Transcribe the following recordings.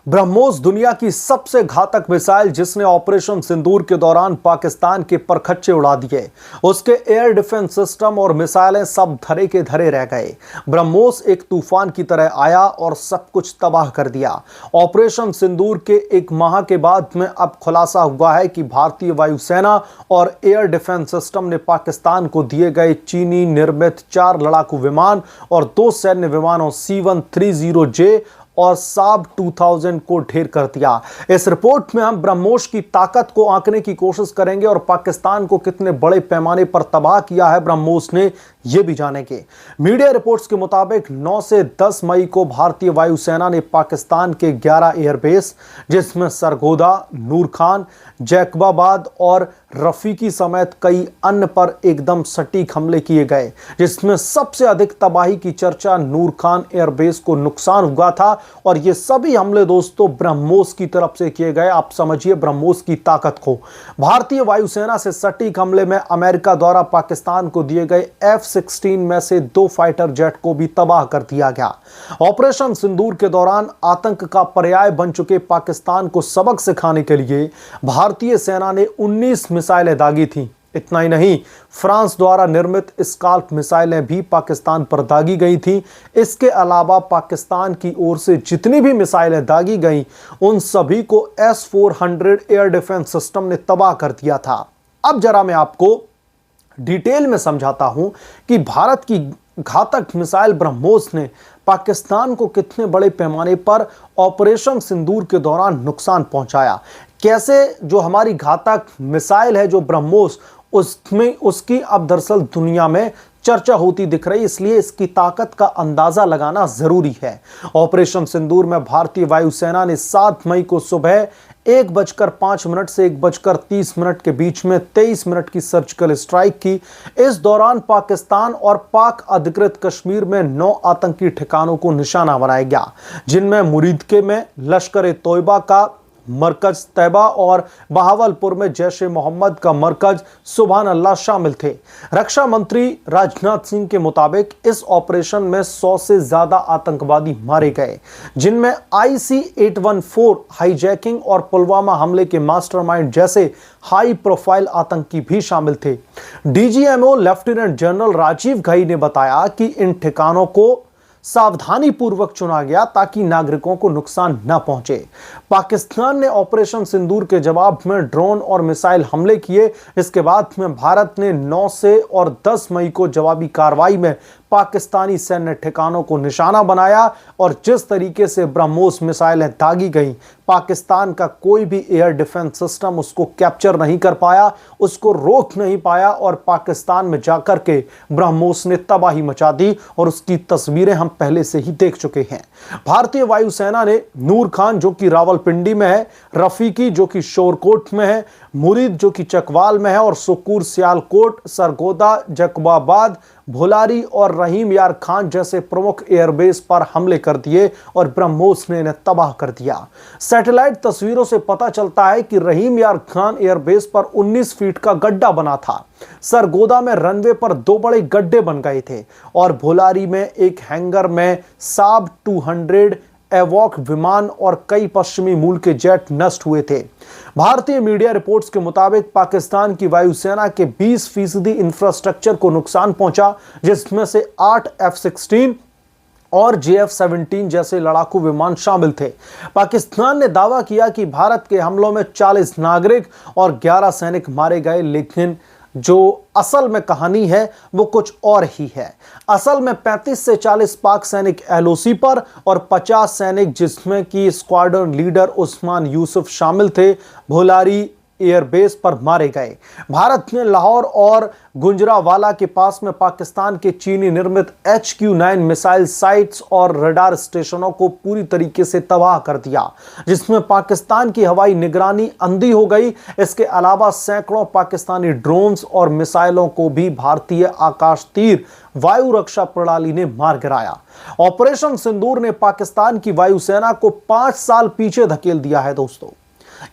ब्रह्मोस दुनिया की सबसे घातक मिसाइल जिसने ऑपरेशन सिंदूर के दौरान पाकिस्तान के परखच्चे उड़ा दिए। उसके एयर डिफेंस सिस्टम और मिसाइलें सब धरे के धरे रह गए। ब्रह्मोस एक तूफान की तरह आया और सब कुछ तबाह कर दिया। ऑपरेशन सिंदूर के एक माह के बाद में अब खुलासा हुआ है कि भारतीय वायुसेना और एयर डिफेंस सिस्टम ने पाकिस्तान को दिए गए चीनी निर्मित 4 लड़ाकू विमान और 2 सैन्य विमानों C-130J और साब 2000 को ढेर कर दिया। इस रिपोर्ट में हम ब्रह्मोस की ताकत को आंकने की कोशिश करेंगे और पाकिस्तान को कितने बड़े पैमाने पर तबाह किया है ब्रह्मोस ने, यह भी जानेंगे। मीडिया रिपोर्ट्स के मुताबिक 9 से 10 मई को भारतीय वायुसेना ने पाकिस्तान के 11 एयरबेस जिसमें सरगोदा, नूर खान, जैकबाबाद और रफीकी समेत कई अन्य पर एकदम सटीक हमले किए गए, जिसमें सबसे अधिक तबाही की चर्चा नूर खान एयरबेस को नुकसान हुआ था। और ये सभी हमले दोस्तों ब्रह्मोस की तरफ से किए गए। आप समझिए ब्रह्मोस की ताकत को। भारतीय वायुसेना से सटीक हमले में अमेरिका द्वारा पाकिस्तान को दिए गए F-16 में से 2 फाइटर जेट को भी तबाह कर दिया गया। ऑपरेशन सिंदूर के दौरान आतंक का पर्याय बन चुके पाकिस्तान को सबक सिखाने के लिए भारतीय सेना ने 19 मिसाइलें दागी थीं। इतना ही नहीं, फ्रांस द्वारा निर्मित स्काल्प मिसाइलें भी पाकिस्तान पर दागी गई थीं। इसके अलावा पाकिस्तान की ओर से जितनी भी मिसाइलें दागी गईं, उन सभी को S-400 एयर डिफेंस सिस्टम ने तबाह कर दिया था। अब जरा मैं आपको डिटेल में समझाता हूं कि भारत की घातक मिसाइल ब्रह्मोस ने पाकिस्तान को कितने बड़े पैमाने पर ऑपरेशन सिंदूर के दौरान नुकसान पहुंचाया। कैसे जो हमारी घातक मिसाइल है जो ब्रह्मोस, उसमें उसकी अब दरअसल दुनिया में चर्चा होती दिख रही, इसलिए इसकी ताकत का अंदाजा लगाना जरूरी है। ऑपरेशन सिंदूर में भारतीय वायुसेना ने 7 मई को सुबह 1:05 से 1:30 के बीच में 23 मिनट की सर्जिकल स्ट्राइक की। इस दौरान पाकिस्तान और पाक अधिकृत कश्मीर में 9 आतंकी ठिकानों को निशाना बनाया गया, जिनमें मुरीदके में लश्कर-ए-तोयबा का मरकज तैयबा और बहावलपुर में जैश ए मोहम्मद का मरकज सुभान अल्लाह शामिल थे। रक्षा मंत्री राजनाथ सिंह के मुताबिक इस ऑपरेशन में 100 से ज्यादा आतंकवादी मारे गए, जिनमें IC-814 हाईजैकिंग और पुलवामा हमले के मास्टरमाइंड जैसे हाई प्रोफाइल आतंकी भी शामिल थे। DGMO lieutenant general Rajiv Ghai ने बताया कि इन ठिकानों को सावधानी पूर्वक चुना गया ताकि नागरिकों को नुकसान न पहुंचे। पाकिस्तान ने ऑपरेशन सिंदूर के जवाब में ड्रोन और मिसाइल हमले किए। इसके बाद में भारत ने 9 से और 10 मई को जवाबी कार्रवाई में पाकिस्तानी सैन्य ठिकानों को निशाना बनाया और जिस तरीके से ब्रह्मोस मिसाइलें दागी गईं, पाकिस्तान का कोई भी एयर डिफेंस सिस्टम उसको कैप्चर नहीं कर पाया, उसको रोक नहीं पाया और पाकिस्तान में जाकर के ब्रह्मोस ने तबाही मचा दी और उसकी तस्वीरें हम पहले से ही देख चुके हैं। भारतीय वायुसेना ने नूर खान जो कि रावलपिंडी में है, रफीकी जो कि शोरकोट में है, मुरीद जो कि चकवाल में है और सुकूर सियालकोट, सरगोदा, जैकबाबाद, भोलारी और रहीम यार खान जैसे प्रमुख एयरबेस पर हमले कर दिए और ब्रह्मोस ने इन्हें तबाह कर दिया। सैटेलाइट तस्वीरों से पता चलता है कि रहीम यार खान एयरबेस पर 19 फीट का गड्ढा बना था। सरगोदा में रनवे पर 2 बड़े गड्ढे बन गए थे और भोलारी में एक हैंगर में साब 200 एवॉक विमान और कई पश्चिमी मूल के जेट नष्ट हुए थे। भारतीय मीडिया रिपोर्ट्स के मुताबिक पाकिस्तान की वायुसेना के 20% इंफ्रास्ट्रक्चर को नुकसान पहुंचा, जिसमें से 8 F-16 और JF-17 जैसे लड़ाकू विमान शामिल थे। पाकिस्तान ने दावा किया कि भारत के हमलों में 40 नागरिक और 11 सैनिक मारे गए, लेकिन जो असल में कहानी है वो कुछ और ही है। असल में 35 से 40 पाक सैनिक LOC पर और 50 सैनिक जिसमें कि स्क्वाड्रन लीडर उस्मान यूसुफ शामिल थे, भोलारी एयरबेस पर मारे गए। भारत ने लाहौर और गुजरावाला के पास में पाकिस्तान के चीनी निर्मित HQ-9 मिसाइल साइट्स और रडार स्टेशनों को पूरी तरीके से तबाह कर दिया, जिसमें पाकिस्तान की हवाई निगरानी अंधी हो गई। इसके अलावा सैकड़ों पाकिस्तानी ड्रोन्स और मिसाइलों को भी भारतीय आकाश तीर वायु रक्षा प्रणाली ने मार गिराया। ऑपरेशन सिंदूर ने पाकिस्तान की वायुसेना को 5 साल पीछे धकेल दिया है दोस्तों।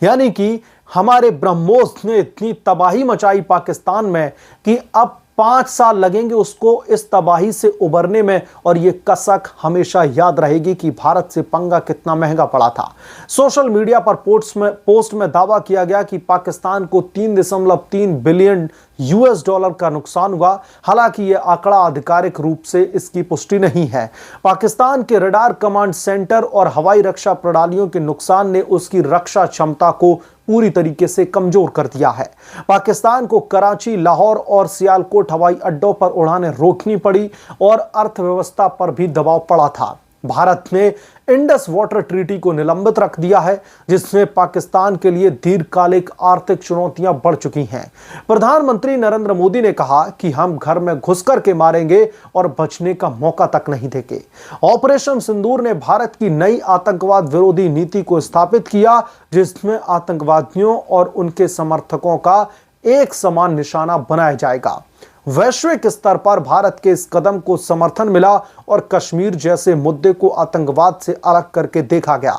यानी कि हमारे ब्रह्मोस ने इतनी तबाही मचाई पाकिस्तान में कि अब 5 साल लगेंगे उसको इस तबाही से उबरने में, और ये कसक हमेशा याद रहेगी कि भारत से पंगा कितना महंगा पड़ा था। सोशल मीडिया पर पोस्ट में दावा किया गया कि पाकिस्तान को 3.3 बिलियन US डॉलर का नुकसान हुआ। हालांकि यह आंकड़ा आधिकारिक रूप से इसकी पुष्टि नहीं है। पाकिस्तान के रडार कमांड सेंटर और हवाई रक्षा प्रणालियों के नुकसान ने उसकी रक्षा क्षमता को पूरी तरीके से कमजोर कर दिया है। पाकिस्तान को कराची, लाहौर और सियालकोट हवाई अड्डों पर उड़ानें रोकनी पड़ी और अर्थव्यवस्था पर भी दबाव पड़ा था। भारत ने इंडस वाटर ट्रीटी को निलंबित रख दिया है, जिसमें पाकिस्तान के लिए दीर्घकालिक आर्थिक चुनौतियां बढ़ चुकी हैं। प्रधानमंत्री नरेंद्र मोदी ने कहा कि हम घर में घुसकर के मारेंगे और बचने का मौका तक नहीं देंगे। ऑपरेशन सिंदूर ने भारत की नई आतंकवाद विरोधी नीति को स्थापित किया, जिसमें आतंकवादियों और उनके समर्थकों का एक समान निशाना बनाया जाएगा। वैश्विक स्तर पर भारत के इस कदम को समर्थन मिला और कश्मीर जैसे मुद्दे को आतंकवाद से अलग करके देखा गया।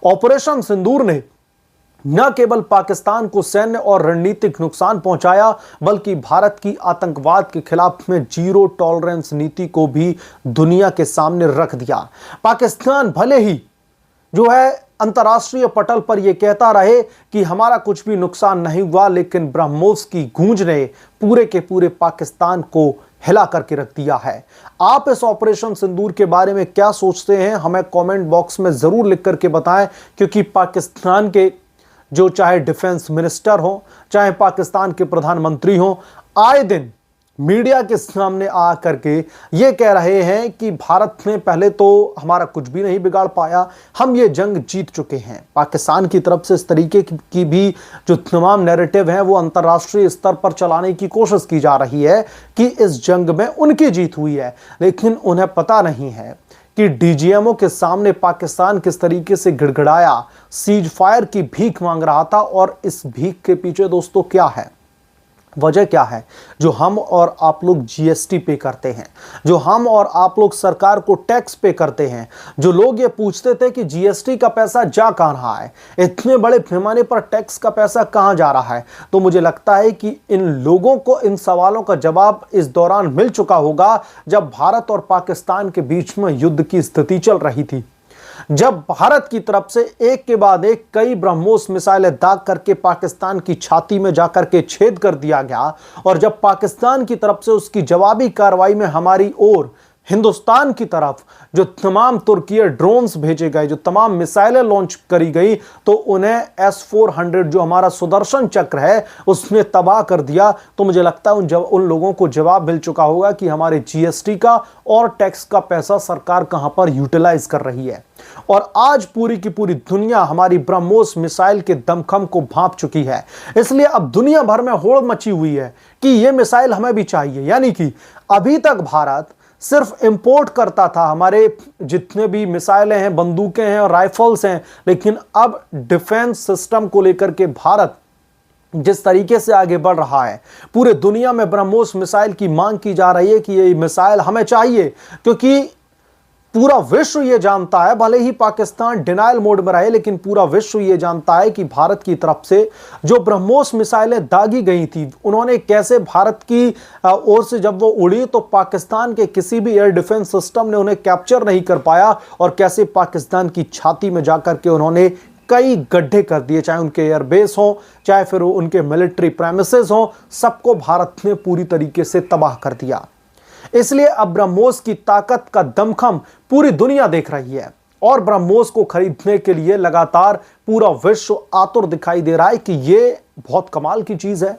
ऑपरेशन सिंदूर ने न केवल पाकिस्तान को सैन्य और रणनीतिक नुकसान पहुंचाया, बल्कि भारत की आतंकवाद के खिलाफ में जीरो टॉलरेंस नीति को भी दुनिया के सामने रख दिया। पाकिस्तान भले ही जो है अंतर्राष्ट्रीय पटल पर यह कहता रहे कि हमारा कुछ भी नुकसान नहीं हुआ, लेकिन ब्रह्मोस की गूंज ने पूरे के पूरे पाकिस्तान को हिला करके रख दिया है। आप इस ऑपरेशन सिंदूर के बारे में क्या सोचते हैं, हमें कमेंट बॉक्स में जरूर लिख करके बताएं, क्योंकि पाकिस्तान के जो चाहे डिफेंस मिनिस्टर हो, चाहे पाकिस्तान के प्रधानमंत्री हो, आए दिन मीडिया के सामने आ करके ये कह रहे हैं कि भारत ने पहले तो हमारा कुछ भी नहीं बिगाड़ पाया, हम ये जंग जीत चुके हैं। पाकिस्तान की तरफ से इस तरीके की भी जो तमाम नैरेटिव हैं वो अंतर्राष्ट्रीय स्तर पर चलाने की कोशिश की जा रही है कि इस जंग में उनकी जीत हुई है, लेकिन उन्हें पता नहीं है कि DGMO के सामने पाकिस्तान किस तरीके से गिड़गिड़ाया, सीज फायर की भीख मांग रहा था। और इस भीख के पीछे दोस्तों क्या है, वजह क्या है? जो हम और आप लोग GST पे करते हैं, जो हम और आप लोग सरकार को टैक्स पे करते हैं। जो लोग ये पूछते थे कि GST का पैसा जा कहां रहा है, इतने बड़े पैमाने पर टैक्स का पैसा कहां जा रहा है, तो मुझे लगता है कि इन लोगों को इन सवालों का जवाब इस दौरान मिल चुका होगा, जब भारत और पाकिस्तान के बीच में युद्ध की स्थिति चल रही थी। जब भारत की तरफ से एक के बाद एक कई ब्रह्मोस मिसाइलें दाग करके पाकिस्तान की छाती में जाकर के छेद कर दिया गया, और जब पाकिस्तान की तरफ से उसकी जवाबी कार्रवाई में हमारी ओर हिंदुस्तान की तरफ जो तमाम तुर्कीय ड्रोन्स भेजे गए, जो तमाम मिसाइलें लॉन्च करी गई, तो उन्हें S-400 जो हमारा सुदर्शन चक्र है उसने तबाह कर दिया। तो मुझे लगता है उन लोगों को जवाब मिल चुका होगा कि हमारे GST का और टैक्स का पैसा सरकार कहां पर यूटिलाइज कर रही है। और आज पूरी की पूरी दुनिया हमारी ब्रह्मोस मिसाइल के दमखम को भांप चुकी है। इसलिए अब दुनिया भर में होड़ मची हुई है कि यह मिसाइल हमें भी चाहिए। यानी कि अभी तक भारत सिर्फ इंपोर्ट करता था हमारे जितने भी मिसाइलें हैं, बंदूकें हैं और राइफल्स हैं, लेकिन अब डिफेंस सिस्टम को लेकर के भारत जिस तरीके से आगे बढ़ रहा है, पूरे दुनिया में ब्रह्मोस मिसाइल की मांग की जा रही है कि ये मिसाइल हमें चाहिए, क्योंकि पूरा विश्व ये जानता है, भले ही पाकिस्तान डिनायल मोड में रहे, लेकिन पूरा विश्व ये जानता है कि भारत की तरफ से जो ब्रह्मोस मिसाइलें दागी गई थी, उन्होंने कैसे भारत की ओर से जब वो उड़ी तो पाकिस्तान के किसी भी एयर डिफेंस सिस्टम ने उन्हें कैप्चर नहीं कर पाया, और कैसे पाकिस्तान की छाती में जाकर के उन्होंने कई गड्ढे कर दिए, चाहे उनके एयरबेस हो, चाहे फिर उनके मिलिट्री प्रेमिसेस हो, सबको भारत ने पूरी तरीके से तबाह कर दिया। इसलिए अब ब्रह्मोस की ताकत का दमखम पूरी दुनिया देख रही है, और ब्रह्मोस को खरीदने के लिए लगातार पूरा विश्व आतुर दिखाई दे रहा है कि ये बहुत कमाल की चीज है,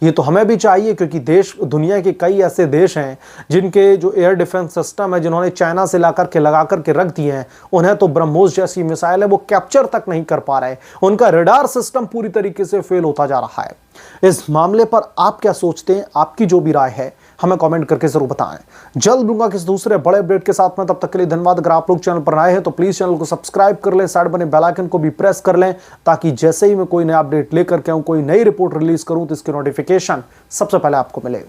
ये तो हमें भी चाहिए। क्योंकि दुनिया के कई ऐसे देश हैं जिनके जो एयर डिफेंस सिस्टम है, जिन्होंने चाइना से लगा करके रख दिए हैं, उन्हें तो ब्रह्मोस जैसी मिसाइल है वो कैप्चर तक नहीं कर पा रहे, उनका रडार सिस्टम पूरी तरीके से फेल होता जा रहा है। इस मामले पर आप क्या सोचते हैं? आपकी जो भी राय है हमें कमेंट करके जरूर बताएं। जल्द दूंगा किसी दूसरे बड़े अपडेट के साथ में, तब तक के लिए धन्यवाद। अगर आप लोग चैनल पर नए हैं तो प्लीज चैनल को सब्सक्राइब कर लें, साइड बने बेल आइकन को भी प्रेस कर लें, ताकि जैसे ही मैं कोई नया अपडेट लेकर के आऊं, कोई नई रिपोर्ट रिलीज करूं, तो इसकी नोटिफिकेशन सबसे पहले आपको मिले।